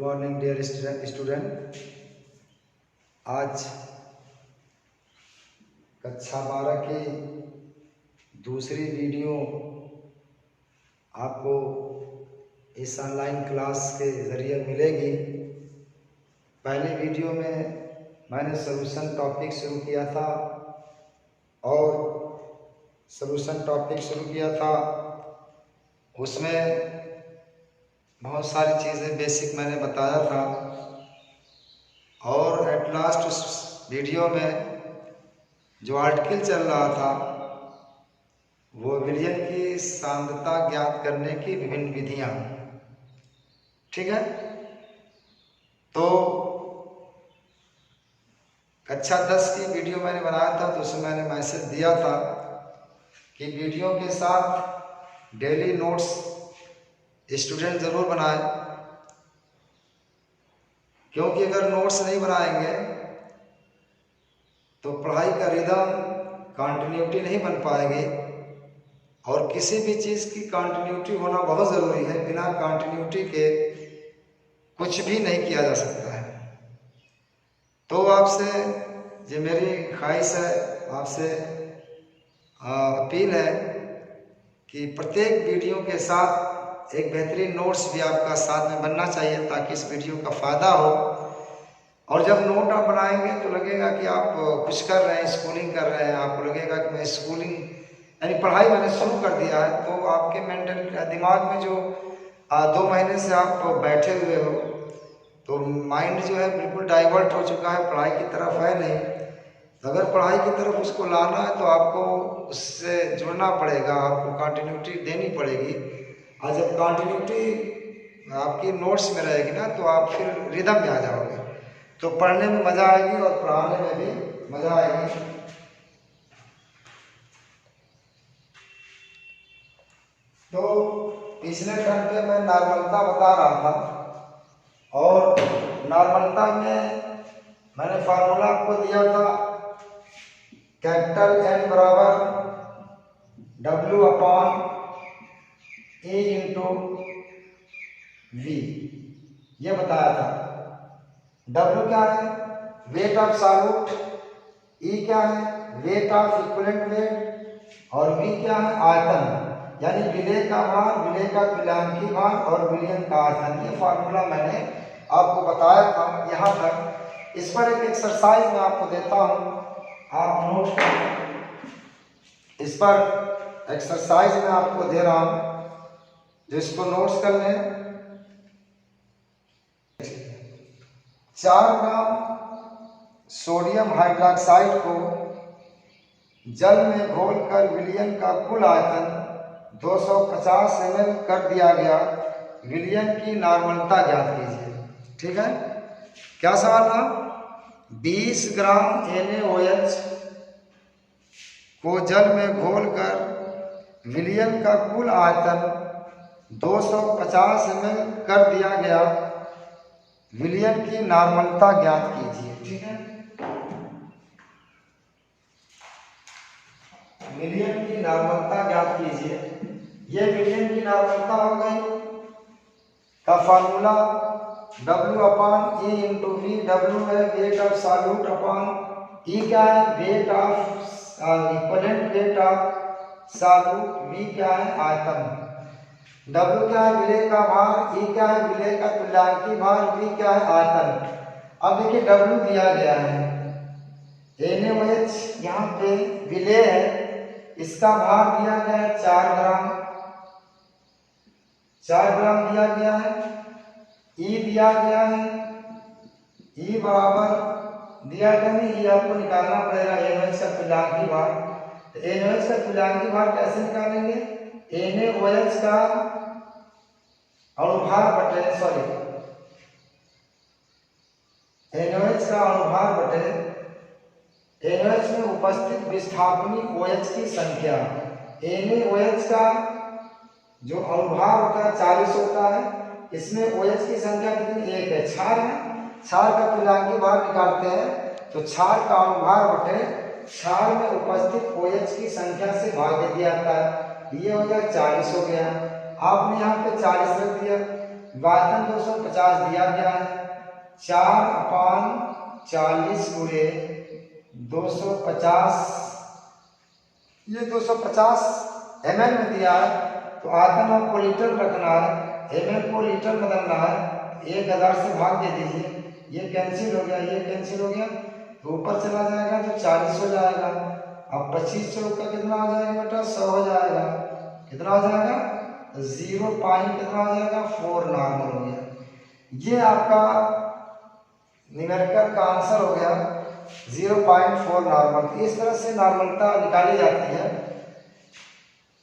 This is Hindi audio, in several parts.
Morning dear student. आज कक्षा 12 की दूसरी वीडियो आपको इस ऑनलाइन क्लास के ज़रिए मिलेगी। पहली वीडियो में मैंने सॉल्यूशन टॉपिक शुरू किया था और सॉल्यूशन टॉपिक शुरू किया था उसमें बहुत सारी चीज़ें बेसिक मैंने बताया था और एट लास्ट उस वीडियो में जो आर्टिकल चल रहा था वो विलयन की सांद्रता ज्ञात करने की विभिन्न विधियां, ठीक है। तो कक्षा 10 की वीडियो मैंने बनाया था तो उसमें मैंने मैसेज दिया था कि वीडियो के साथ डेली नोट्स स्टूडेंट ज़रूर बनाए, क्योंकि अगर नोट्स नहीं बनाएंगे तो पढ़ाई का रिदम कंटिन्यूटी नहीं बन पाएगी और किसी भी चीज़ की कंटिन्यूटी होना बहुत ज़रूरी है। बिना कंटिन्यूटी के कुछ भी नहीं किया जा सकता है। तो आपसे ये मेरी ख्वाहिश है, आपसे अपील है कि प्रत्येक वीडियो के साथ एक बेहतरीन नोट्स भी आपका साथ में बनना चाहिए ताकि इस वीडियो का फ़ायदा हो। और जब नोट आप बनाएंगे तो लगेगा कि आप कुछ कर रहे हैं, स्कूलिंग कर रहे हैं, आपको लगेगा कि मैं स्कूलिंग यानी पढ़ाई मैंने शुरू कर दिया है। तो आपके मेंटल दिमाग में जो 2 महीने से आप बैठे हुए हो तो माइंड जो है बिल्कुल डाइवर्ट हो चुका है, पढ़ाई की तरफ है नहीं। तो अगर पढ़ाई की तरफ उसको लाना है तो आपको उससे जुड़ना पड़ेगा, आपको कंटिन्यूटी देनी पड़ेगी। और जब कंटिन्यूटी आपकी नोट्स में रहेगी ना तो आप फिर रिदम में आ जाओगे, तो पढ़ने में मज़ा आएगी और पढ़ाने में भी मज़ा आएगी। तो पिछले टर्म पे मैं नॉर्मलता बता रहा था और नॉर्मलता में मैंने फार्मूला आपको दिया था कैपिटल N बराबर W upon A into V, ये बताया था। W क्या है? Weight of solute. E क्या है? Weight of equivalent weight. और V क्या है? आयतन, यानी विलेय का भार, विलेय का तुल्यांकी भार और विलयन का आयतन। ये फार्मूला मैंने आपको बताया था यहाँ तक। इस पर एक एक्सरसाइज मैं आपको देता हूँ, आप नोट इस पर एक्सरसाइज मैं आपको दे रहा हूँ, जिसको नोट्स कर लें। 4 ग्राम सोडियम हाइड्रोक्साइड को जल में घोलकर विलयन का कुल आयतन 250 ml कर दिया गया। विलयन की नॉर्मलता ज्ञात कीजिए, ठीक है। क्या सवाल था? 20 ग्राम NaOH को जल में घोलकर विलयन का कुल आयतन 250 ml कर दिया गया। विलयन की नॉर्मलता ज्ञात कीजिए, ठीक है। विलयन की नॉर्मलता ज्ञात कीजिए। ये विलयन की नॉर्मलता हो गई का formula W upon E into V। W है weight of solute upon E क्या है? Weight of equivalent weight of solute. V क्या है? आयतन। W क्या है? विलेय का भार। E क्या है? विलेय का तुल्यांकी भार। V क्या है? आयतन। अब देखिए W दिया गया है, NaOH यहाँ पे विलेय है, इसका भार दिया गया है 4 ग्राम, 4 ग्राम दिया गया है। E दिया गया है, E बराबर दिया गया नहीं, E आपको निकालना पड़ेगा NaOH का तुल्यांकी भार। तो NaOH का तुल्यांकी भार कैसे निकालेंगे? NaOH का अणुभार बटे NaOH का अणुभार बटे NaOH में उपस्थित विस्थापनी OH की संख्या। NaOH का जो अणुभार होता है 40 होता है, इसमें OH की संख्या कितनी? 1 है, क्षार है। क्षार का तुल्यांकी भार निकालते हैं तो क्षार का अणुभार बटे क्षार में उपस्थित OH की संख्या से भाग दिया जाता है। ये हो गया 40 हो गया। आपने यहाँ पे 40 रख दिया, आयतन 250 दिया गया है, 4/40 गुणे 250, ये 250 ml में दिया है, तो आयतन आपको लीटर रखना है, ml को लीटर बदलना है, 1000 से भाग दे दीजिए, ये कैंसिल हो गया, ये कैंसिल हो गया, तो ऊपर चला जाएगा तो 40 हो जाएगा। अब 25 चौका कितना हो जाएगा बेटा, 100 हो जाएगा, कितना हो जाएगा 0 पॉइंट कितना हो जाएगा 4 नॉर्मल हो गया। ये आपका न्यूमेरिकल का आंसर हो गया 0.4 नॉर्मल। इस तरह से नॉर्मलता निकाली जाती है,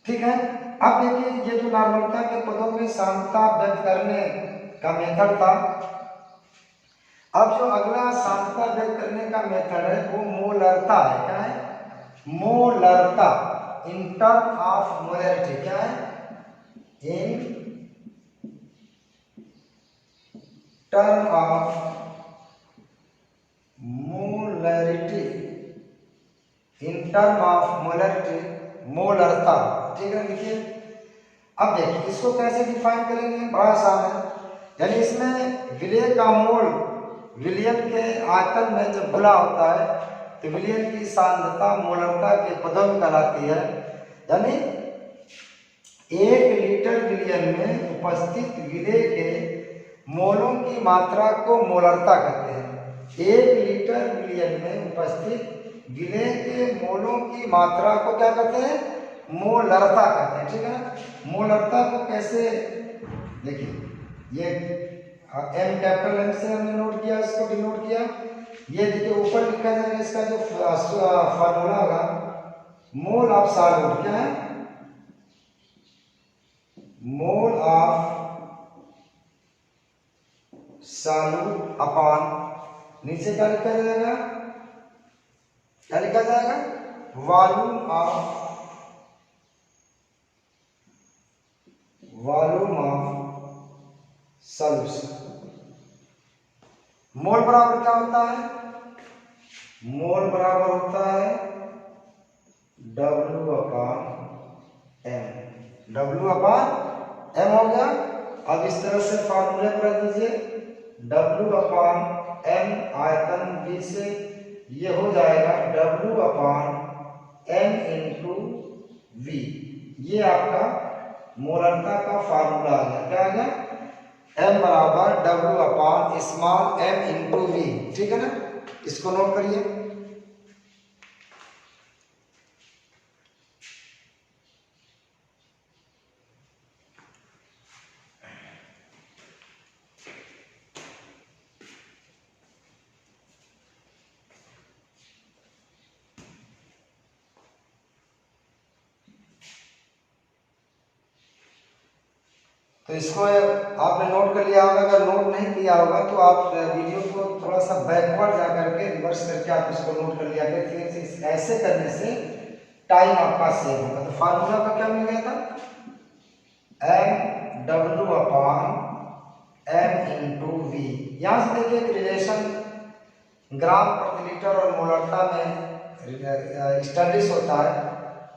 ठीक है। अब देखिए ये जो नॉर्मलता के पदों में सांद्रता व्यक्त करने का मेथड था, अब जो अगला सांद्रता व्यक्त करने का मेथड है वो मोलरता है। क्या है? मोलरता, इन टर्म ऑफ मोलरिटी। क्या है? In term of molarity, in term of molarity, मोलरता, ठीक है। देखिए अब देखिए इसको कैसे डिफाइन करेंगे, बड़ा आसान है। यानी इसमें विलय का मोल विलयन के आयतन में जब घुला होता है तो विलयन की सांद्रता मोलरता के पदों में कहलाती है। यानी 1 लीटर विलयन में उपस्थित विलय के मोलों की मात्रा को मोलरता कहते हैं। 1 लीटर विलयन में उपस्थित विलय के मोलों की मात्रा को क्या कहते हैं? मोलरता कहते हैं, ठीक है ना। मोलरता को कैसे, देखिए ये एम कैपिटल एम से हमने नोट किया, इसको भी नोट किया। ये देखिए ऊपर लिखा जाएगा इसका जो फार्मूला होगा, मोल ऑफ सॉल्यूट। क्या है? मोल ऑफ सॉल्यूट अपॉन, नीचे क्या लिखा जाएगा, क्या लिखा जाएगा, वॉल्यूम ऑफ सॉल्यूशन। मोल बराबर क्या होता है? मोल बराबर होता है W/M। W/M हो गया। अब इस तरह से फार्मूले पर रख दीजिए, W/M आयतन B से ये हो जाएगा W/M × V। ये आपका मोलरता का फार्मूला आ गया। क्या आ गया? M बराबर W/m × V, ठीक है ना। इसको नोट करिए। तो इसको आपने नोट कर लिया होगा। अगर नोट नहीं किया होगा तो आप वीडियो को थोड़ा सा बैकवर्ड जा करके रिवर्स करके आप इसको नोट कर लिया करें। ऐसे करने से टाइम आपका सेव होगा। तो फार्मूला का क्या मिल गया था? MW/M × V। यहाँ से देखिए एक रिलेशन ग्राम प्रति लीटर और मोलरता में स्टैब्लिश होता है।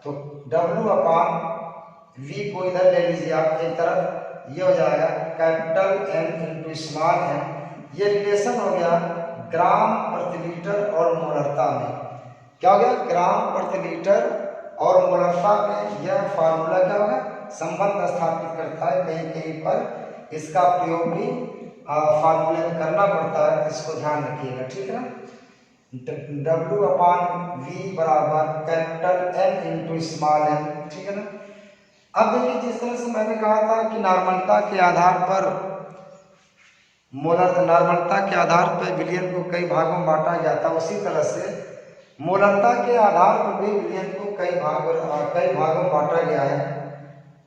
तो W/V को इधर ले लीजिए आप एक तरफ, ये हो जाएगा कैपिटल M × स्मॉल m। ये रिलेशन हो गया ग्राम प्रति लीटर और मोलरता में। क्या हो गया? ग्राम प्रति लीटर और मोलरता में यह फार्मूला क्या होगा? संबंध स्थापित करता है। कहीं कहीं पर इसका प्रयोग भी फार्मूले में करना पड़ता है, इसको ध्यान रखिएगा, ठीक है ना। W/V बराबर कैपिटल M × स्मॉल m, ठीक है ना। अब देखिए जिस तरह से मैंने कहा था कि नॉर्मलता के आधार पर नॉर्मलता के आधार पर विलयन को कई भागों में बांटा गया था, उसी तरह से मोलरता के आधार पर भी विलयन को कई भागों में बांटा गया है।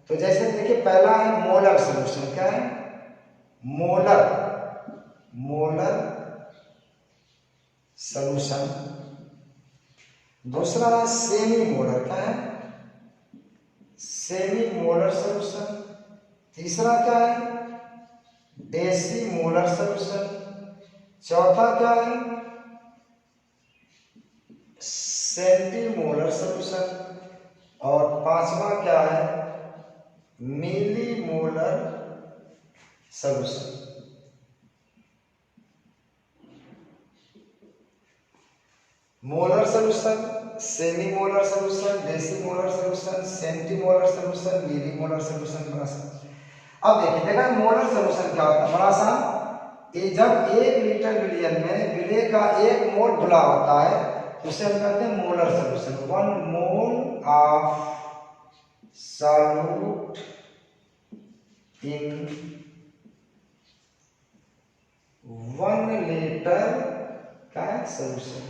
तो जैसे देखिए पहला है मोलर सॉल्यूशन। क्या है? Molar solution. दूसरा है सेमी मोलर। क्या है? Semi molar solution. तीसरा क्या है? Deci molar solution. चौथा क्या है? Centimolar solution. और पांचवा क्या है? Milli molar solution. Molar solution, semi molar solution, decimolar solution, centimolar solution, millimolar solution बना सकते हैं। अब देखिए, देखा मोलर सॉल्यूशन क्या होता है, बड़ा आसान। ये जब 1 लीटर विलयन में विलय का 1 मोल घुला होता है तो उसे हम कहते हैं molar solution. 1 mole of solute in 1 litre का सॉल्यूशन।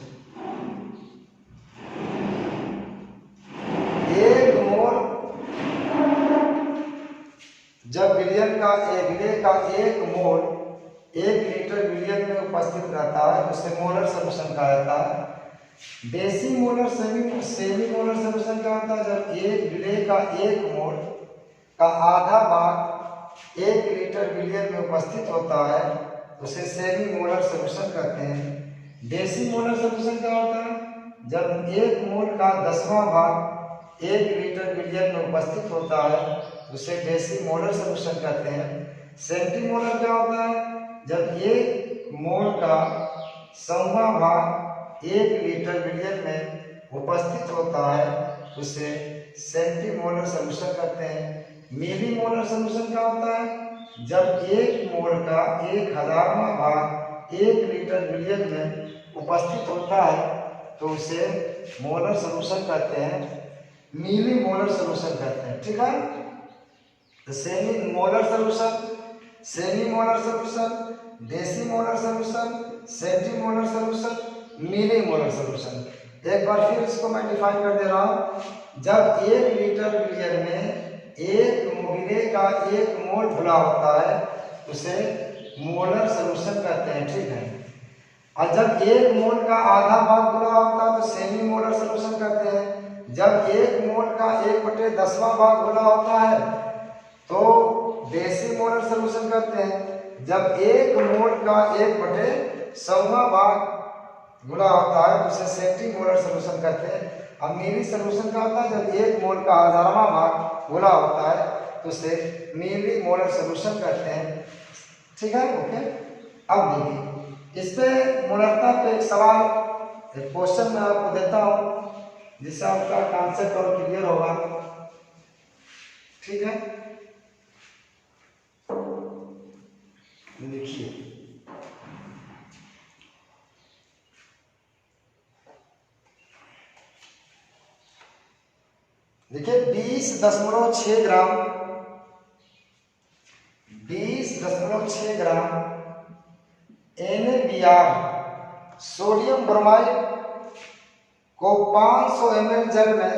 1 मोल जब विलयन का विलय का 1 मोल 1 लीटर विलयन में उपस्थित रहता है तो उसे मोलर सॉल्यूशन कहा जाता है। डेसीमोलर सेमी मोलर सॉल्यूशन क्या होता है, जब एक विलय का 1 मोल का आधा भाग 1 लीटर विलयन में उपस्थित होता है तो उसे सेमी मोलर सॉल्यूशन कहते हैं। डेसीमोलर सॉल्यूशन क्या होता है, जब 1 मोल का 10वां भाग 1 लीटर विलयन में उपस्थित होता है उसे डेसीमोलर सॉल्यूशन कहते हैं। सेंटीमोलर क्या होता है, जब 1 मोल का 100वां भाग 1 लीटर विलयन में उपस्थित होता है उसे सेंटीमोलर सॉल्यूशन कहते हैं। मिलीमोलर सॉल्यूशन क्या होता है, जब 1 मोल का 1000वां भाग 1 लीटर विलयन में उपस्थित होता है तो उसे मोलर सॉल्यूशन कहते हैं, मिलीमोलर सॉल्यूशन कहते हैं। ठीक है, तो semi molar solution, semi molar solution, decimolar solution, centimolar solution, millimolar solution. एक बार फिर इसको मैं डिफाइन कर दे रहा हूं। जब 1 लीटर विलयन में 1 विलय का 1 मोल घुला होता है उसे मोलर सॉल्यूशन कहते हैं। ठीक है, और जब 1 मोल का आधा भाग घुला होता है तो सेमी मोलर सॉल्यूशन कहते हैं। जब 1 मोल का 1/10वां भाग घुला होता है तो डेसीमोलर सॉल्यूशन कहते हैं। जब 1 मोल का 1/100वां भाग घुला होता है तो उसे सेंटीमोलर सॉल्यूशन कहते हैं। अब मिली सॉल्यूशन क्या होता है, जब 1 मोल का 1000वां भाग घुला होता है तो उसे मिली मोलर सॉल्यूशन कहते हैं। ठीक है, ओके। अब देखिए, इस पे मोलरता पे एक सवाल, एक क्वेश्चन मैं आपको देता हूं जिससे आपका कॉन्सेप्ट और क्लियर होगा। ठीक है, लिखिए, देखिए 20.6 ग्राम 20.6 ग्राम NaBr सोडियम ब्रोमाइड को 500 ml जल में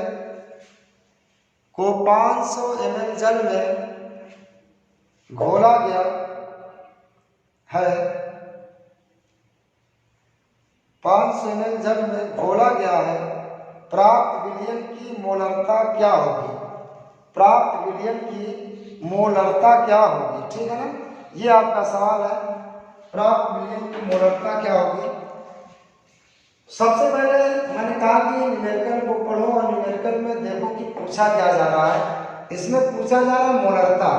घोला गया है। 500 ml जल में घोला गया है। प्राप्त विलयन की मोलरता क्या होगी? प्राप्त विलयन की मोलरता क्या होगी? ठीक है ना, ये आपका सवाल है। प्राप्त विलयन की मोलरता क्या होगी? सबसे पहले मैंने कहा कि न्यूमेरिकल को पढ़ो और न्यूमेरिकल में देखो कि पूछा क्या जा रहा है। इसमें पूछा जा रहा है मोलरता,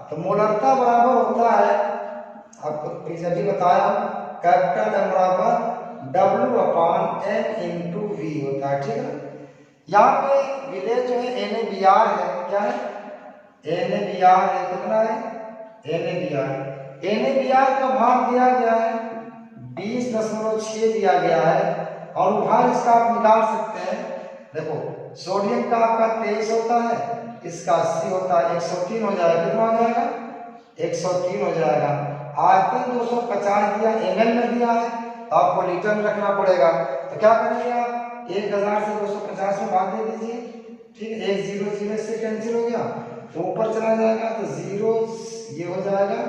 तो मोलरता बराबर होता है, आपको पीछे भी बताया, कैपिटल M बराबर W/N × V होता है। ठीक है ना, यहाँ पे विलय जो है NaBr है, क्या है, NaBr है, कितना है, NaBr का भाग दिया गया है 20.6 दिया गया है और भार इसका आप निकाल सकते हैं। देखो, सोडियम का आपका 23 होता है, इसका 80 होता है, 103 हो जाएगा। कितना हो जाएगा, 103 हो जाएगा। आयतन 250 दिया, ml में दिया है तो आपको लीटर में रखना पड़ेगा। तो क्या करेंगे आप, 1000 से 250 में भाग दे दीजिए। ठीक है, 1 0 0 से कैंसिल हो गया, ऊपर चला जाएगा तो 0 ये हो जाएगा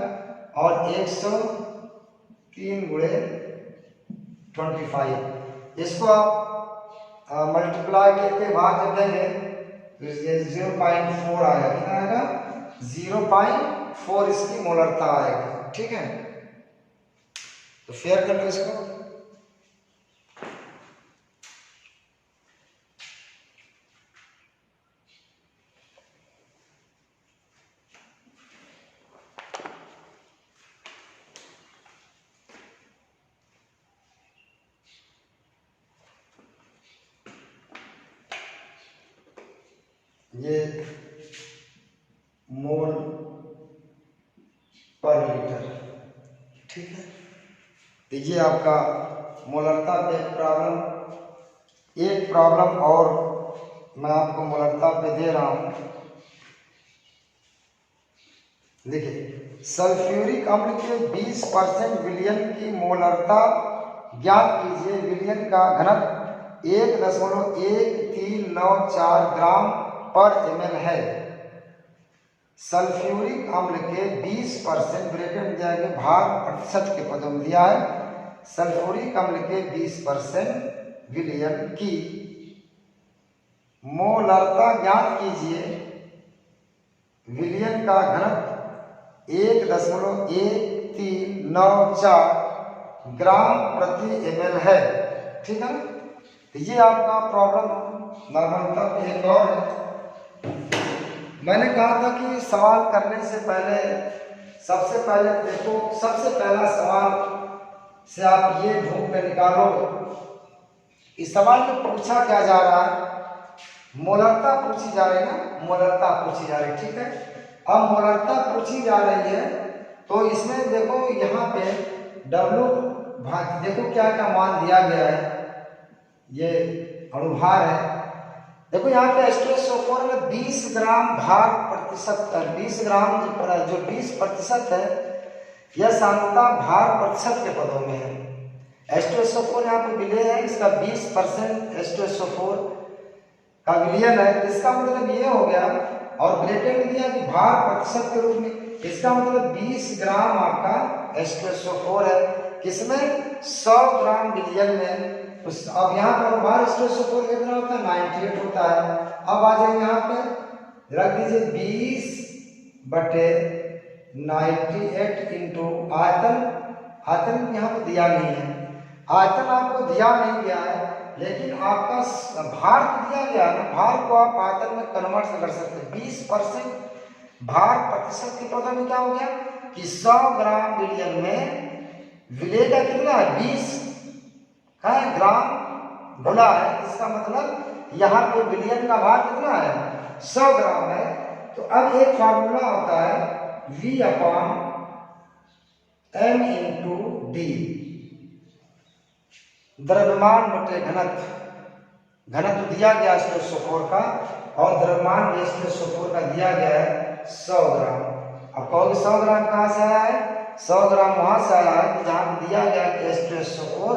और 103 × 25। इसको आप मल्टीप्लाई करके भाग जब देंगे तो ये 0.4 आएगा। कितना आएगा, 0.4 इसकी मोलरता आएगी। ठीक है, तो फेयर कर लो इसको। ये मोल पर लीटर, ठीक है। देखिए आपका मोलरता पे एक प्रॉब्लम और मैं आपको मोलरता पे दे रहा हूं। देखिए सल्फ्यूरिक अम्ल के 20% विलयन की मोलरता ज्ञात कीजिए। विलयन का घनत्व 1.1394 ग्राम पर ml है। सल्फ्यूरिक अम्ल के 20% ब्रैकेट में दिया गया भाग प्रतिशत के पदों में दिया है। सल्फ्यूरिक अम्ल के 20% विलयन की मोलरता ज्ञात कीजिए। विलयन का घनत्व 1.1394 ग्राम प्रति ml है, ठीक है। तो ये आपका प्रॉब्लम नॉर्मलता एक और है। मैंने कहा था कि सवाल करने से पहले सबसे पहले देखो, सबसे पहला सवाल से आप ये ढूंढ कर निकालो इस सवाल में पूछा क्या जा रहा है। मोलरता पूछी जा रही है ना, मोलरता पूछी जा रही है, ठीक है। अब मोलरता पूछी जा रही है तो इसमें देखो यहाँ पे W देखो क्या क्या मान दिया गया है। ये अणुभार है, देखो यहाँ पे H2SO4 में 20 ग्राम भार प्रतिशत, 20 ग्राम जो 20% है यह सांद्रता भार प्रतिशत के पदों में है। H2SO4 यहाँ पे विलय है, इसका 20% H2SO4 का विलयन है। इसका मतलब ये हो गया, और ब्रैकेट में दिया कि भार प्रतिशत के रूप में, इसका मतलब 20 ग्राम आपका H2SO4 है, किसमें 100 ग्राम विलयन में। अब यहाँ पर भार H2SO4 कितना होता है 98 होता है। अब आ जाए यहाँ पे रख दीजिए 20/98 इंटू आयतन। आयतन यहाँ पे दिया नहीं है, आयतन आपको दिया नहीं गया है, लेकिन आपका भार तो दिया गया है ना, भार को आप आयतन में कन्वर्ट कर सकते हैं। 20% भार प्रतिशत के पदों में क्या हो गया कि 100 ग्राम विलयन में विलय का कितना है 20 ग्राम घुला है। इसका मतलब यहाँ पे विलयन का भार कितना है 100 ग्राम है। तो अब एक फार्मूला होता है V/m/d, द्रव्यमान बटे घनत्व। घनत्व दिया गया H2SO4 का और द्रव्यमान H2SO4 का दिया गया है 100 ग्राम। अब कहोगे 100 ग्राम कहाँ से आया है, 100 ग्राम वहां से आया है जहां दिया गया कि H2SO4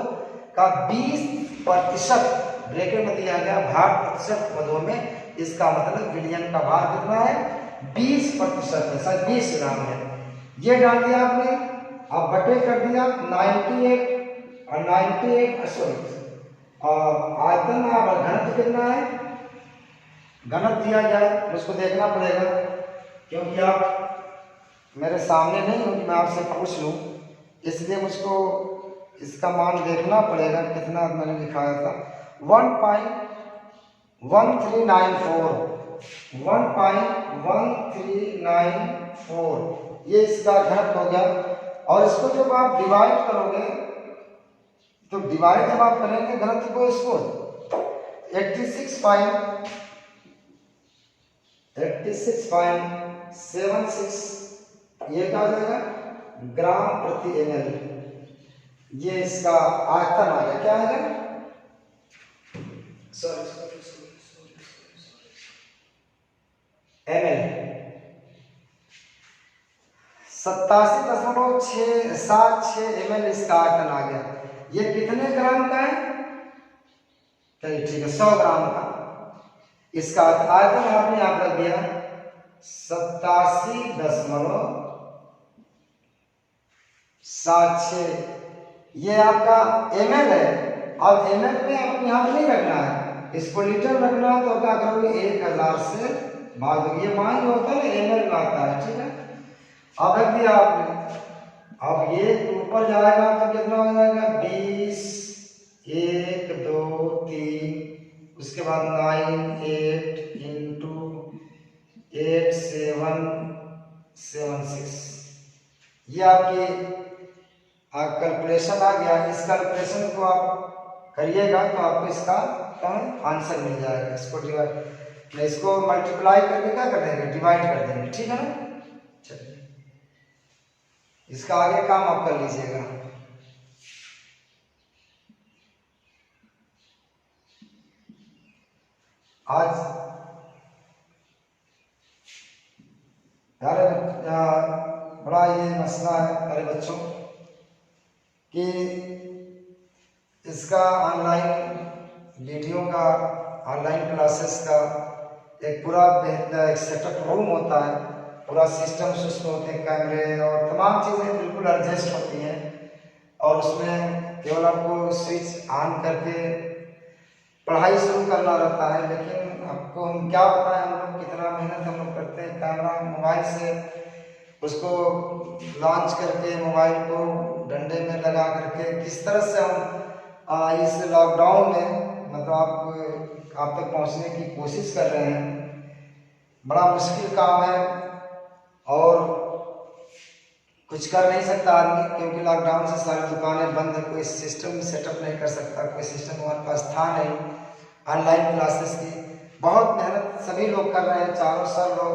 का 20% ब्रैकेट में दिया गया भार प्रतिशत पदों में। इसका मतलब विलयन का भार कितना है 20% है, सर 20 ग्राम है। ये डाल दिया आपने, अब बटे कर दिया 98 और 98 सॉरी और आयतन और घनत्व कितना है, घनत्व दिया जाए मुझको देखना पड़ेगा क्योंकि आप मेरे सामने नहीं हो कि मैं आपसे पूछ लूं, इसलिए मुझको इसका मान देखना पड़ेगा कितना मैंने लिखाया था। 1.1394 ये इसका घनत्व हो गया। और इसको जब आप डिवाइड करोगे तो डिवाइड जब आप करेंगे घनत्व को इसको 86.76 ये क्या हो जाएगा ग्राम प्रति ml। ये इसका आयतन आ गया, क्या आएगा ml 87.676 ml इसका आयतन आ गया। ये कितने ग्राम का है, चलिए ठीक है 100 ग्राम का इसका आयतन आपने यहाँ रख दिया 87.76 ये आपका ml है। अब ml में आप यहाँ पे नहीं रखना है, इसको लीटर रखना है तो क्या करोगे 1000 से भाग दोगे। ये मान जो होता है ना ml में आता है, ठीक है। अब रख दिया आपने, अब ये ऊपर जाएगा तो कितना हो जाएगा 20 1 2 3 उसके बाद 9 8 इंटू 8776 ये आपकी कैलकुलेशन आ गया। इस कैलकुलेशन को आप करिएगा तो आपको इसका आंसर मिल जाएगा। इसको डिवाइड मैं इसको मल्टीप्लाई करके क्या कर देंगे, डिवाइड कर देंगे, ठीक है ना। चलिए इसका आगे काम आप कर लीजिएगा। आज यार बड़ा ये मसला है प्यारे बच्चों कि इसका ऑनलाइन वीडियो का, ऑनलाइन क्लासेस का एक पूरा एक सेटअप रूम होता है, पूरा सिस्टम उसमें होते हैं, कैमरे और तमाम चीज़ें बिल्कुल एडजस्ट होती हैं, और उसमें केवल आपको स्विच ऑन करके पढ़ाई शुरू करना रहता है। लेकिन आपको हम क्या बताएं, हम लोग कितना मेहनत हम लोग करते हैं, कैमरा मोबाइल से उसको लॉन्च करके मोबाइल को डंडे में लगा करके किस तरह से हम इस लॉकडाउन में मतलब आप तक पहुंचने की कोशिश कर रहे हैं। बड़ा मुश्किल काम है और कुछ कर नहीं सकता आदमी, क्योंकि लॉकडाउन से सारी दुकानें बंद है, कोई सिस्टम सेटअप नहीं कर सकता, कोई सिस्टम हमारे पास था नहीं। ऑनलाइन क्लासेस की बहुत मेहनत सभी लोग कर रहे हैं, चारों सर लोग,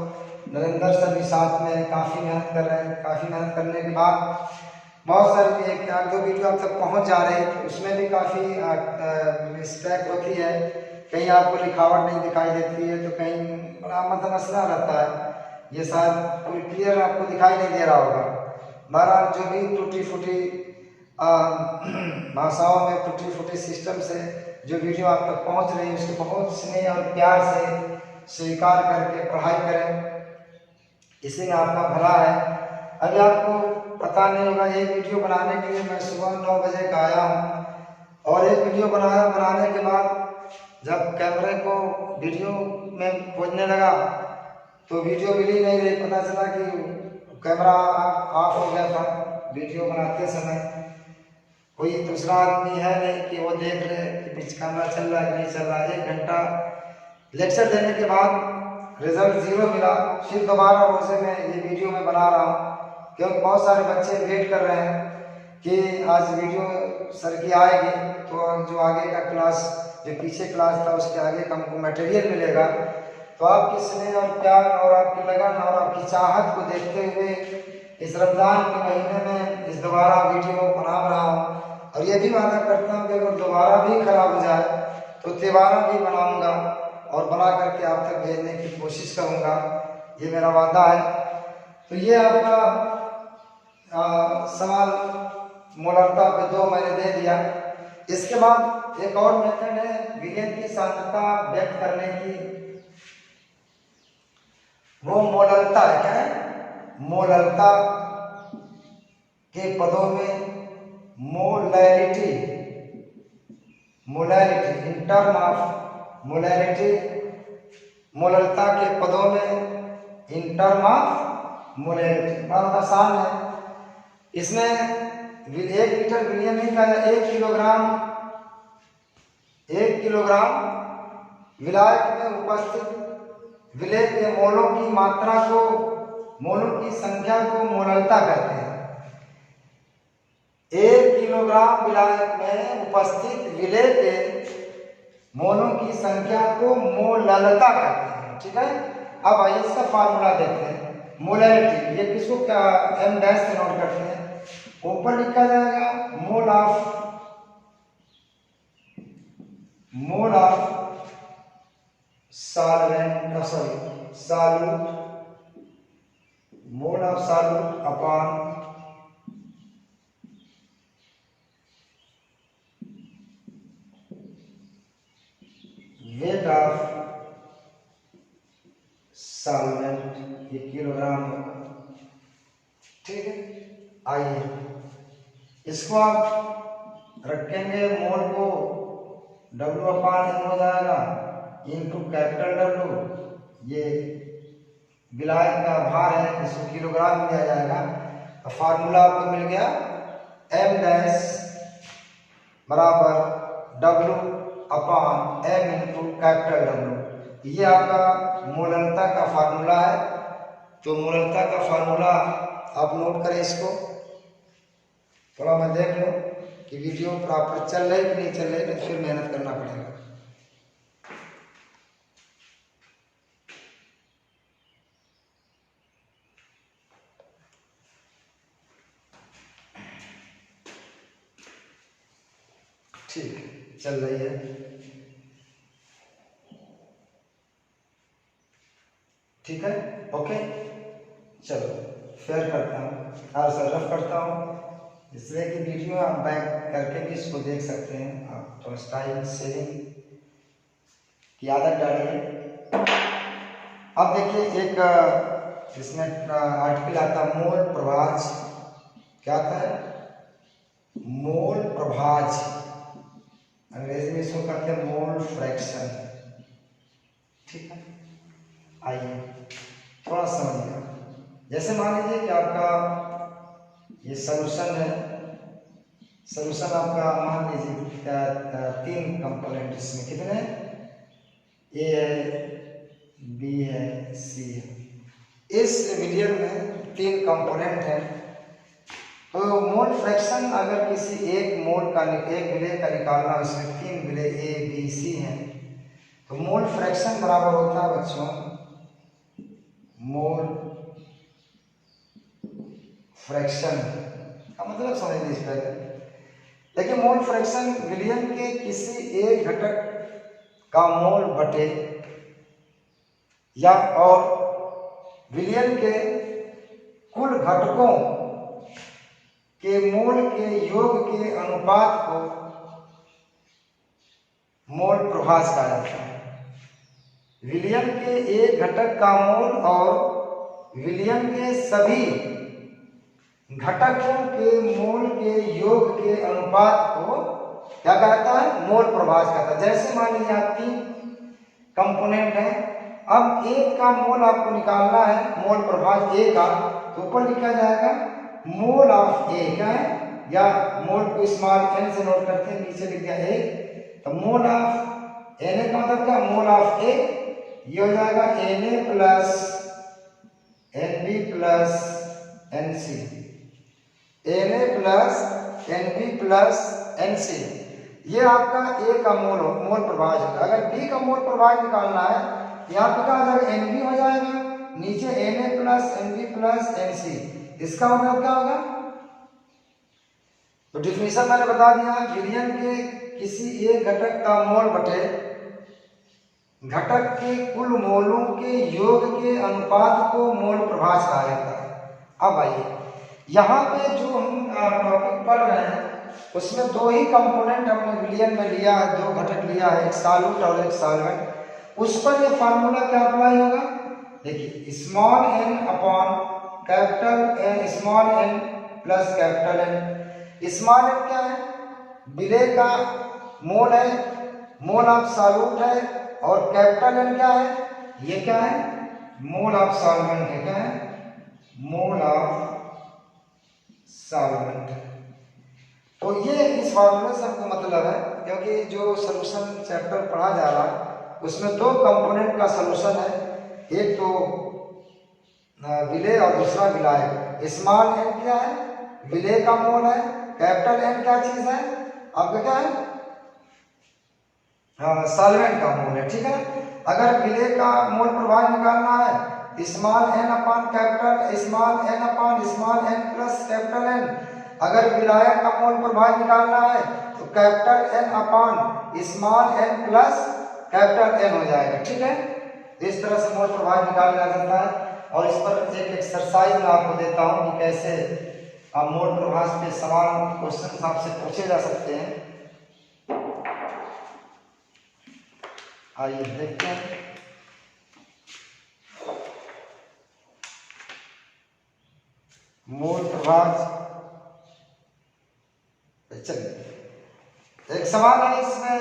नरेंद्र सर भी साथ में काफ़ी मेहनत कर रहे हैं। काफ़ी मेहनत करने के बाद बहुत सारी एक या दो वीडियो आप तक पहुंच जा रहे हैं, तो उसमें भी काफ़ी मिस्टेक होती है, कहीं आपको लिखावट नहीं दिखाई देती है, तो कहीं बड़ा मतलब मसला रहता है। ये शायद पूरी क्लियर आपको दिखाई नहीं दे रहा होगा। बहरहाल जो भी टूटी फूटी भाषाओं में टूटी फूटी सिस्टम से जो वीडियो आप तक पहुंच रही है, उसको बहुत स्नेह और प्यार से स्वीकार करके पढ़ाई करें, इसी में आपका भला है। अभी आपको पता नहीं होगा, एक वीडियो बनाने के लिए मैं सुबह 9 बजे का आया हूँ, और एक वीडियो बनाने के बाद जब कैमरे को वीडियो में खोजने लगा तो वीडियो मिल ही नहीं रही। पता चला कि कैमरा ऑफ हो गया था वीडियो बनाते समय। कोई दूसरा आदमी है नहीं कि वो देख ले कि बीच कैमरा चल रहा है कि नहीं चल रहा है। 1 घंटा लेक्चर देने के बाद रिजल्ट 0 मिला। फिर दोबारा रोजे में ये वीडियो मैं बना रहा हूँ, क्योंकि बहुत सारे बच्चे वेट कर रहे हैं कि आज वीडियो सर की आएगी तो जो आगे का क्लास, जो पीछे क्लास था उसके आगे का हमको मटेरियल मिलेगा। तो आपकी स्नेह और प्यार और आपकी लगन और आपकी चाहत को देखते हुए इस रमज़ान के महीने में इस दोबारा वीडियो बना रहा हूँ, और ये भी वादा करता हूँ कि अगर दोबारा भी खराब हो जाए तो दोबारा भी बनाऊंगा और बना करके आप तक भेजने की कोशिश करूंगा, ये मेरा वादा है। तो ये आपका सवाल मोलरता पे 2 मैंने दे दिया। इसके बाद एक और मेथड है विलयन की सांद्रता व्यक्त करने की, वो मोलरता है। क्या है? मोलरता के पदों में molarity, molarity in term of molarity, मोलरता के पदों में इन टर्म ऑफ मोलैरिटी। बहुत आसान है, इसमें 1 लीटर विलयन नहीं कहा जाए, 1 किलोग्राम विलायक में उपस्थित विलेय के मोलों की मात्रा को, मोलों की संख्या को मोलरता कहते हैं। 1 किलोग्राम विलायक में उपस्थित विलेय के मोलों की संख्या को मोलरता कहते हैं, ठीक है। अब आइए इसका फार्मूला देखते हैं। मोलैरिटी, ये किसको क्या M डैश से नोट करते हैं, ऊपर लिखा जाएगा mole of solvent, solute, mole of solute upon weight of solvent, ये किलोग्राम, ठीक है। आइए इसको आप रखेंगे, मोल को W अपान M हो जाएगा इनटू कैपिटल W, ये विलायक का भार है, इसको किलोग्राम में दिया जाएगा। तो फार्मूला आपको मिल गया M डैश बराबर W अपान M इंटू कैपिटल W। ये आपका मोलरता का फार्मूला है। तो मोलरता का फार्मूला आप नोट करें इसको, थोड़ा मैं देख लूँ कि वीडियो प्रॉपर चल रही कि नहीं चल रही, तो फिर मेहनत करना पड़ेगा। ठीक है, चल रही है। ठीक है, ओके, चलो शेयर करता हूँ और रफ करता हूँ, इसलिए कि वीडियो आप बैक करके भी इसको देख सकते हैं। आप थोड़ा टाइम सेविंग की आदत डालिए। अब देखिए, एक इसमें आर्टिकल आता है मोल प्रभाज। क्या आता है? मोल प्रभाज, अंग्रेजी में इसको कहते हैं मोल फ्रैक्शन। ठीक है, आइए थोड़ा समझिएगा। जैसे मान लीजिए कि आपका ये सोल्यूशन है। सोल्यूशन आपका मान लीजिए 3 कंपोनेंट, इसमें कितने? ए है, बी है, सी है। इस विलियन में 3 कंपोनेंट हैं। तो मोल फ्रैक्शन अगर किसी एक मोल का एक विलेय का निकालना, इसमें 3 विलेय ए बी सी हैं, तो मोल फ्रैक्शन बराबर होता है बच्चों मोल फ्रैक्शन का मतलब समझ लीजिए पहले। देखिए, मोल फ्रैक्शन विलियन के किसी एक घटक का मोल बटे या और विलियन के कुल घटकों के मोल के योग के अनुपात को मोल प्रभाज कहा जाता है। विलियन के एक घटक का मोल और विलियन के सभी घटकों के मोल के योग के अनुपात को क्या कहता है? मोल प्रभाज कहता है। जैसे मान लीजिए आप 3 कंपोनेंट है, अब एक का मोल आपको निकालना है, मोल प्रभाज ए का, तो ऊपर लिखा जाएगा मोल ऑफ ए। क्या है? या मोल को स्मॉल एन से नोट करते हैं, नीचे लिख दिया ए, तो मोल ऑफ एन ए का मतलब क्या? मोल ऑफ ए, ये हो जाएगा N A plus N B plus N C, N A plus N B plus N C. ये आपका ए का मोल प्रभाज होगा। अगर बी का मोल प्रभाज निकालना है, यहाँ पे क्या हो जाएगा? एन बी हो जाएगा, नीचे N A plus N B plus N C. इसका मतलब क्या होगा? तो डिफिनेशन मैंने बता दिया, विलियन के किसी एक घटक का मोल बटे घटक के कुल मोलों के योग के अनुपात को मोल प्रभाज कहा जाता है। अब आइए, यहाँ पे जो हम टॉपिक पढ़ रहे हैं उसमें 2 ही कंपोनेंट हमने विलियन में लिया है, 2 घटक लिया है, एक सॉल्यूट और एक सॉल्वेंट। उस पर ये फार्मूला क्या अप्लाई होगा? देखिए, small N upon capital N, small N plus capital N. Small N क्या है? विलेय का मोल है, मोल ऑफ सॉल्यूट है, और कैपिटल एन क्या है? ये क्या है? मोल ऑफ सॉल्वेंट है। क्या है? Mole of solvent. तो ये इस फार्मूले से हमको मतलब है, क्योंकि जो सॉल्यूशन चैप्टर पढ़ा जा रहा है उसमें 2 कंपोनेंट का सॉल्यूशन है, एक तो विलेय और दूसरा विलायक। स्मॉल एन क्या है? विलेय का मोल है। कैपिटल एन क्या चीज है? आपका क्या है? सॉल्वेंट का मोल है। ठीक है, अगर विलेय का मोल प्रभाज निकालना है, small N upon capital, small N upon small N plus capital N. अगर विलायक का मोल प्रभाज निकालना है तो capital N upon small N plus capital N हो जाएगा। ठीक है, इस तरह से मोल प्रभाज निकाला जाता है। और इस पर एक एक्सरसाइज मैं आपको देता हूँ कि कैसे मोल प्रभाज पे सवाल क्वेश्चन आपसे पूछे जा सकते हैं। आइए देखते हैं। मोल प्रभाज, चलिए एक सवाल है, इसमें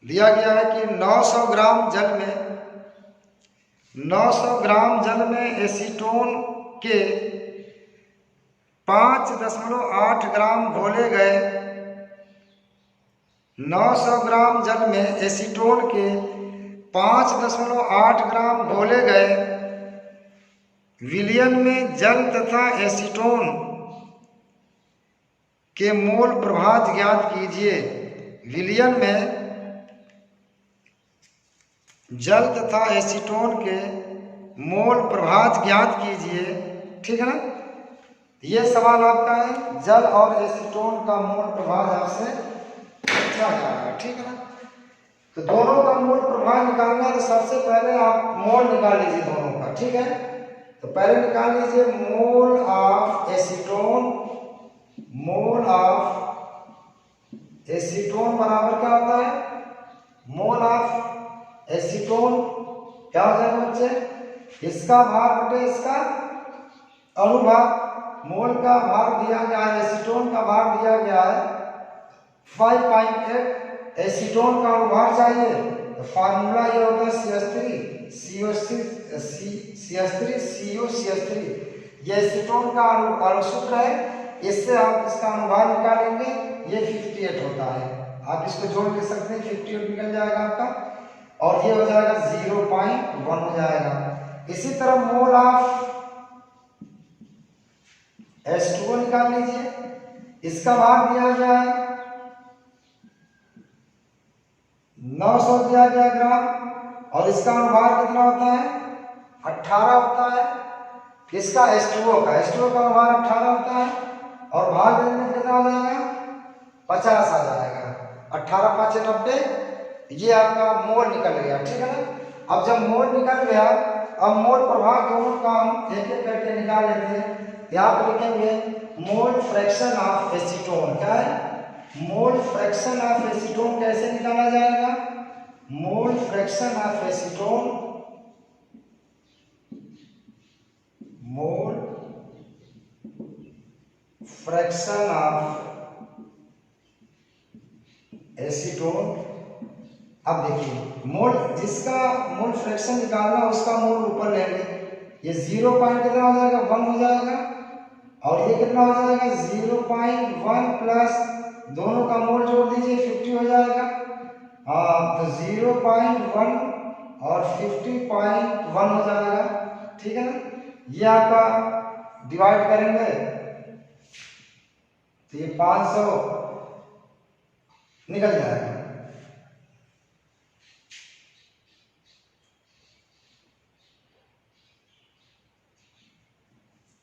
दिया गया है कि 900 ग्राम जल में 900 ग्राम जल में एसीटोन के 5.8 ग्राम घोले गए। 900 ग्राम जल में एसीटोन के 5.8 ग्राम घोले गए विलियन में जल तथा एसीटोन के मोल प्रभाज ज्ञात कीजिए। विलियन में जल तथा एसीटोन के मोल प्रभाज ज्ञात कीजिए। ठीक है ना? ये सवाल आपका है, जल और एसीटोन का मोल प्रभाव आपसे पूछा जा रहा है, ठीक है ना। तो दोनों का मोल प्रभाव निकालना है, तो सबसे पहले आप मोल निकाल लीजिए दोनों का, ठीक है। तो पहले निकाल लीजिए mole of acetone, mole of acetone बराबर क्या होता है, मोल ऑफ एसीटोन क्या हो जाएगा बच्चे, इसका भार बटे इसका अनुभाग। मोल का भार दिया गया है, एसीटोन का भार दिया गया है 5.8, एसीटोन का अनुभाग चाहिए, तो फार्मूला ये होता है CH3CO, ये एसीटोन का अणुसूत्र है, इससे आप इसका अनुभाग निकालेंगे, ये 58 होता है। आप इसको जोड़ के सकते हैं, 58 निकल जाएगा आपका, और ये हो जाएगा 0.1 हो जाएगा। इसी तरह मोल ऑफ H2O निकाल लीजिए, इसका भाग दिया गया है 900 दिया गया ग्राम, और इसका अनुभाग कितना होता है 18 होता है, किसका H2O का, H2O का अनुभाग 18 होता है, और भाग देने में कितना हो जाएगा 50 आ जाएगा, 18 5 90, ये आपका मोल निकल गया, ठीक है ना। अब जब मोल निकल गया, अब मोल प्रभाव दोनों का हम एक एक करके निकाल लेते हैं। यहाँ पर लिखेंगे मोल फ्रैक्शन ऑफ एसीटोन, क्या है मोल फ्रैक्शन ऑफ एसीटोन, कैसे निकाला जाएगा, mole fraction of acetone, mole fraction of acetone. अब देखिए मोल, जिसका मोल फ्रैक्शन निकालना उसका मोल ऊपर लेंगे, ये 0 पॉइंट कितना हो जाएगा 1 हो जाएगा, और ये कितना हो जाएगा 0.1 प्लस दोनों का मोल जोड़ दीजिए 50 हो जाएगा। तो 0.1 और 50.1 हो जाएगा, ठीक है ना। ये आपका डिवाइड करेंगे तो ये 500 निकल जाएगा,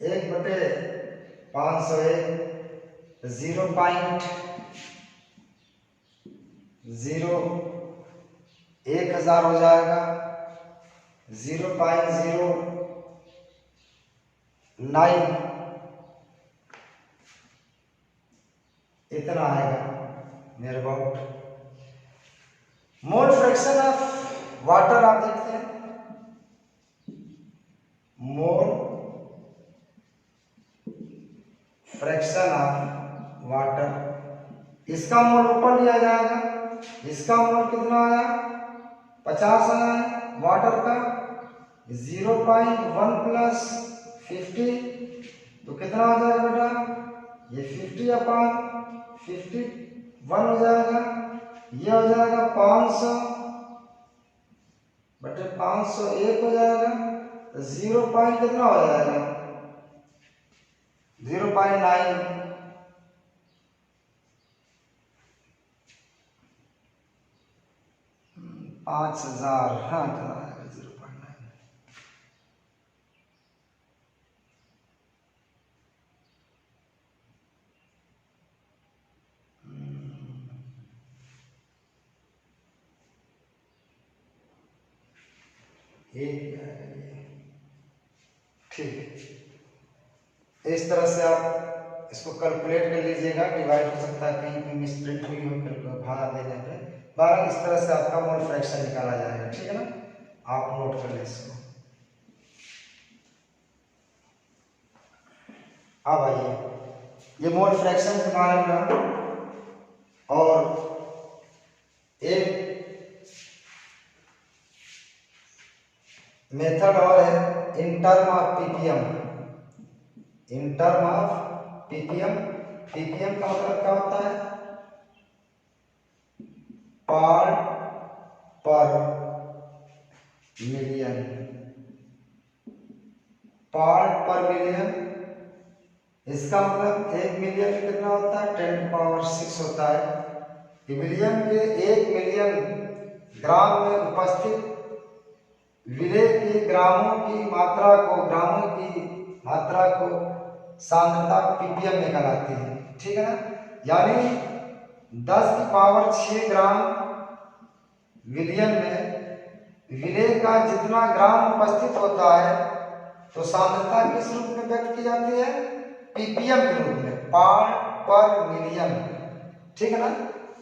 एक बटे 501, 0.01000 हो जाएगा, 0.09 इतना आएगा मेरे about. Mole fraction of water आप देखते हैं, मोल फ्रैक्शन ऑफ वाटर, इसका मोल ऊपर लिया जाएगा, इसका मोल कितना आया 50 आया है वाटर का, 0.1 प्लस 50 तो कितना हो जाएगा बेटा, ये 50/51 हो जाएगा, ये हो जाएगा 500 बटे 501 हो जाएगा, तो 0 पॉइंट कितना हो जाएगा 0.9, 5000, हाँ कितना आएगा 0.9। ठीक, इस तरह से आप इसको कैलकुलेट कर लीजिएगा, डिवाइड हो सकता है कहीं पे मिसप्रिंट हुई हो भागा देने पे, बारह इस तरह से आपका मोल फ्रैक्शन निकाला जाएगा, ठीक है ना, आप नोट कर लें इसको। अब आइए ये मोल फ्रैक्शन के बारे में, और एक मेथड और है in term of ppm, in term of ppm, ppm का मतलब क्या होता है पार्ट पर मिलियन, पार्ट पर मिलियन, इसका मतलब 1 मिलियन में कितना होता है 10⁻⁶ होता है। मिलियन के 1 मिलियन ग्राम में उपस्थित विलेय के ग्रामों की मात्रा को सांद्रता ppm में कहलाती है, ठीक है ना। यानी 10⁶ ग्राम विलयन में विलेय का जितना ग्राम उपस्थित होता है तो सांद्रता किस रूप में व्यक्त की जाती है, ppm के रूप में, पार्ट पर मिलियन, ठीक है ना।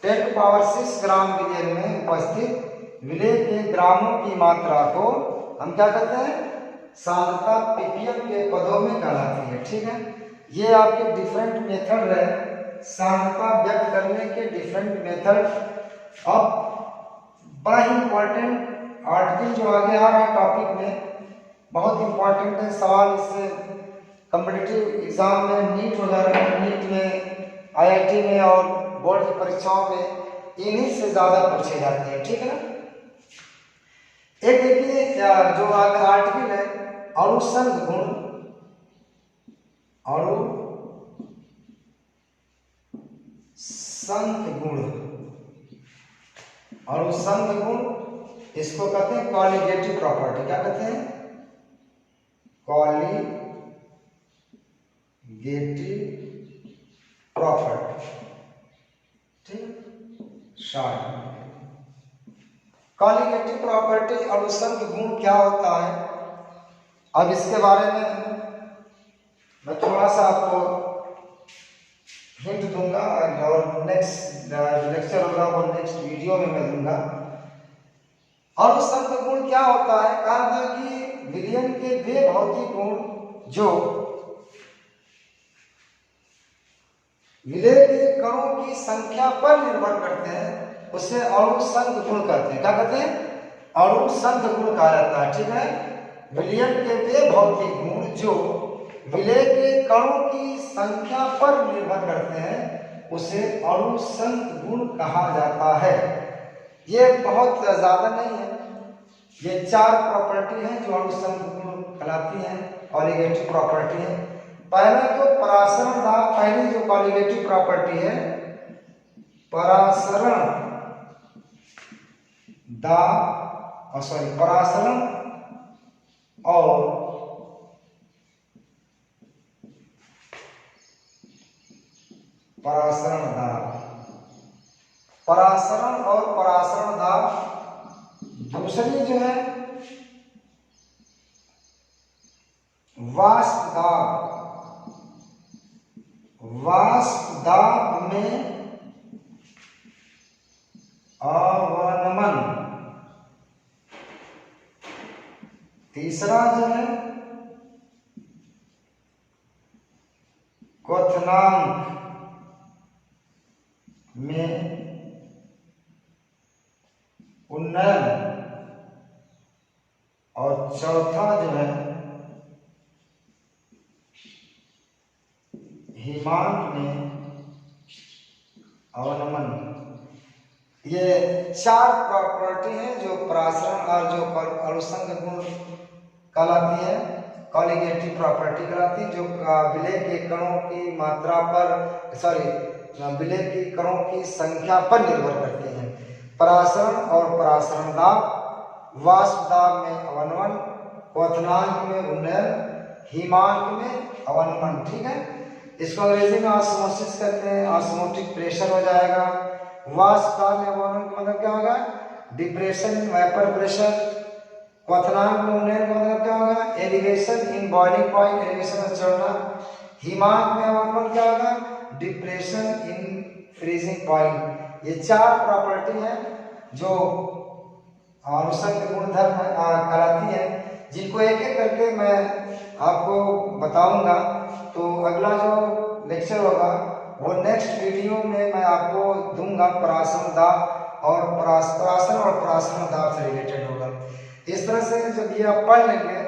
10⁶ ग्राम विलयन में उपस्थित विलेय के ग्रामों की मात्रा को हम क्या कहते हैं, सांद्रता ppm के पदों में कहलाती है, ठीक है। ये आपके डिफरेंट मेथड रहे सांद्रता व्यक्त करने के, डिफरेंट मेथड। अब बड़ा ही इंपॉर्टेंट आर्टिकल जो आगे आ रहा है टॉपिक में, बहुत इंपॉर्टेंट है सवाल, इससे कॉम्पिटिटिव एग्जाम में, नीट वगैरह में, नीट में, आईआईटी में और बोर्ड की परीक्षाओं में इन्हीं से ज़्यादा पूछे जाते हैं, ठीक है ना। एक देखिए जो आगे आर्टिकल है, अणुसंघ गुण, अणुसंघ गुण, इसको कहते हैं कॉलिगेटिव प्रॉपर्टी। क्या कहते हैं, कॉलिगेटिव प्रॉपर्टी, ठीक। शॉर्ट कॉलिगेटिव प्रॉपर्टी, अणुसंघ गुण क्या होता है, अब इसके बारे में मैं थोड़ा सा आपको हिंट दूंगा और नेक्स्ट लेक्चर होगा वो नेक्स्ट वीडियो में मैं दूंगा। अणुसंघ गुण क्या होता है, कहा था कि विलयन के वे भौतिक गुण जो विलेय के कणों की संख्या पर निर्भर करते हैं उसे अणुसंघ गुण कहते हैं। क्या कहते हैं, अणुसंघ गुण कहा जाता है, ठीक है। विलयन के वे भौतिक गुण जो विलेय के कणों की संख्या पर निर्भर करते हैं उसे अणुसंघ गुण कहा जाता है। ये बहुत ज्यादा नहीं है, ये 4 प्रॉपर्टी हैं जो अणुसंघ गुण कहलाती हैं, कॉलिगेटिव प्रॉपर्टी है। पहला तो परासरण दाब, पहली जो कॉलिगेटिव प्रॉपर्टी है परासरण दाब, परासरण और परासरण दाब, परासरण और परासरण दाब। दूसरी जो है वाष्प दाब, वाष्प दाब में अवनमन। तीसरा जो है क्वथनांक में उन्नयन और चौथा जो है हिमांक में अवनमन। ये 4 प्रॉपर्टी हैं जो परासरण और जो अणुसंघ गुण कहलाती है, कॉलिगेटिव प्रॉपर्टी कहलाती है, जो विलेय के कणों की मात्रा पर विलेय की कणों की संख्या पर निर्भर करते हैं। परासरण और परासरण दाब, वाष्प दाब में अवनमन, क्वथनांक में उन्नयन, हिमांक में अवनमन, ठीक है। इसको अंग्रेजी में ऑस्मोसिस कहते हैं, ऑस्मोटिक प्रेशर हो जाएगा। वाष्प दाब में अवनमन का मतलब क्या होगा, डिप्रेशन इन वेपर प्रेशर। क्वथनांक में उन्नयन का मतलब क्या होगा, elevation in boiling point, elevation में चढ़ना। हिमांक में अवनमन क्या होगा, डिप्रेशन इन फ्रीजिंग पॉइंट। ये 4 प्रॉपर्टी हैं जो अणुसंघ गुणधर्म कहलाती है, जिनको एक एक करके मैं आपको बताऊंगा। तो अगला जो लेक्चर होगा वो नेक्स्ट वीडियो में मैं आपको दूंगा, परासरण दाब और परासरण और परासरण दाब से रिलेटेड होगा। इस तरह से जब ये आप पढ़ लेंगे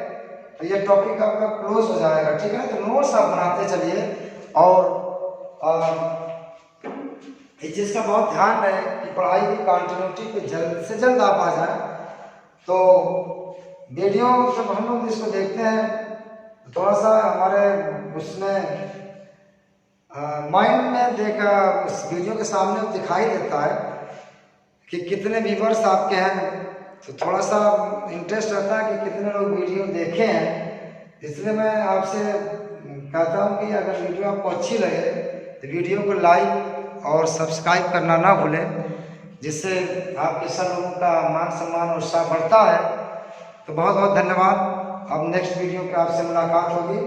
तो ये टॉपिक आपका क्लोज हो जाएगा, ठीक है। तो नोट्स आप बनाते चलिए और इस चीज़ का बहुत ध्यान रहे कि पढ़ाई की कंटिन्यूटी पे जल्द से जल्द आप आ जाए। तो वीडियो जब हम लोग इसको देखते हैं तो थोड़ा सा हमारे उसमें माइंड में देखा उस वीडियो के सामने दिखाई देता है कि कितने व्यूअर्स आपके हैं, तो थोड़ा सा इंटरेस्ट रहता है कि कितने लोग वीडियो देखे हैं। इसलिए मैं आपसे कहता हूँ कि अगर वीडियो आपको अच्छी लगे तो वीडियो को लाइक और सब्सक्राइब करना ना भूलें, जिससे आपके सब लोगों का मान सम्मान और उत्साह बढ़ता है। तो बहुत बहुत धन्यवाद। अब नेक्स्ट वीडियो पे आपसे मुलाकात होगी।